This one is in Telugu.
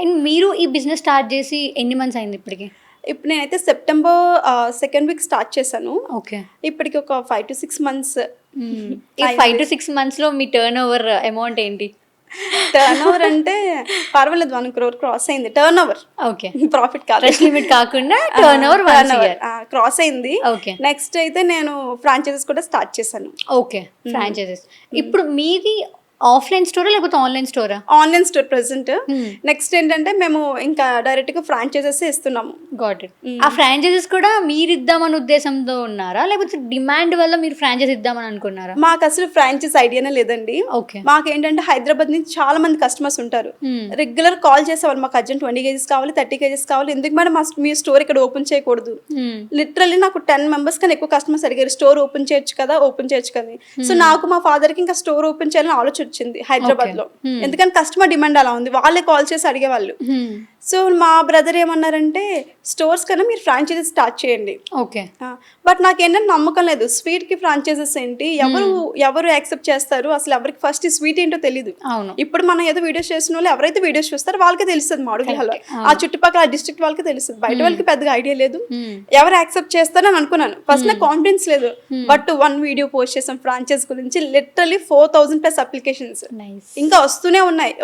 అండ్ మీరు ఈ బిజినెస్ స్టార్ట్ చేసి ఎన్ని మంత్స్ అయింది ఇప్పటికి? ఇప్పుడు నేనైతే సెప్టెంబర్ సెకండ్ వీక్ స్టార్ట్ చేశాను. ఓకే. ఇప్పటికి ఒక 5 to 6 months. ఈ 5 to 6 monthsలో మీ టర్న్ ఓవర్ అమౌంట్ ఏంటి? టర్న్ ఓవర్ అంటే పర్వాలేదు 1 crore క్రాస్ అయింది. టర్న్ ఓవర్, ఓకే, ప్రాఫిట్ కాదు, ఫ్రెష్ లిమిట్ కాకుండా టర్న్ ఓవర్ క్రాస్ అయింది. ఓకే. నెక్స్ట్ అయితే నేను ఫ్రాంచైజెస్ కూడా స్టార్ట్ చేశాను. Okay, franchises. ఇప్పుడు మీది ఆఫ్లైన్ స్టోరా లేకపోతే ఆన్లైన్ స్టోరా? Online store present. నెక్స్ట్ ఏంటంటే మేము ఇంకా డైరెక్ట్ గా ఫ్రాంచైజెస్ ఇస్తున్నాము. Got it. ఆ ఫ్రాంచైజెస్ కూడా మీరు ఇద్దామని ఉద్దేశంతో ఉన్నారా లేకపోతే డిమాండ్ వల్ల మీరు ఫ్రాంచైజ్ ఇద్దామని అనుకున్నారా? మాకు అసలు ఫ్రాంచైజ్ ఐడియానే లేదండి. ఓకే. మాకు ఏంటంటే హైదరాబాద్ నుంచి చాలా మంది కస్టమర్స్ ఉంటారు. రెగ్యులర్ కాల్ చేసేవాళ్ళు, మాకు అర్జెంట్ 20 kgs కావాలి, 30 kgs కావాలి, ఎందుకు మేడం మీ స్టోర్ ఇక్కడ ఓపెన్ చేయకూడదు? లిటరల్లీ నాకు 10 members కన్నా ఎక్కువ కస్టమర్స్ అడిగారు స్టోర్ ఓపెన్ చేయొచ్చు కదా, ఓపెన్ చేయొచ్చు కదా. సో నాకు మా ఫాదర్ కి ఇంకా స్టోర్ ఓపెన్ చేయాలని ఆలోచన వచ్చింది హైదరాబాద్ లో. ఎందుకంటే కస్టమర్ డిమాండ్ అలా ఉంది, వాళ్ళే కాల్ చేసి అడిగేవాళ్ళు. సో మా బ్రదర్ ఏమన్నారంటే స్టోర్స్ కన్నా మీరు ఫ్రాంచైజెస్ స్టార్ట్ చేయండి. ఓకే. బట్ నాకు ఏంటంటే నమ్మకం లేదు, స్వీట్ కి ఫ్రాంచైజెస్ ఏంటి, ఎవరు యాక్సెప్ట్ చేస్తారు, అసలు ఎవరికి ఫస్ట్ స్వీట్ ఏంటో తెలియదు. ఇప్పుడు మనం ఏదో వీడియోస్ చేసిన వాళ్ళు ఎవరైతే వీడియోస్ చూస్తారో వాళ్ళకే తెలుస్తుంది మాడుగులలో, ఆ చుట్టుపక్కల డిస్ట్రిక్ట్ వాళ్ళకి తెలుస్తుంది, బయట వాళ్ళకి పెద్దగా ఐడియా లేదు. ఎవరు యాక్సెప్ట్ చేస్తారని అనుకున్నాను ఫస్ట్, నాకు కాన్ఫిడెన్స్ లేదు. బట్ 1 వీడియో పోస్ట్ చేసాం ఫ్రాంచైజ్ గురించి, లిటరల్లీ 4000+ అప్లికేషన్స్ ఇంకా వస్తూనే ఉన్నాయి.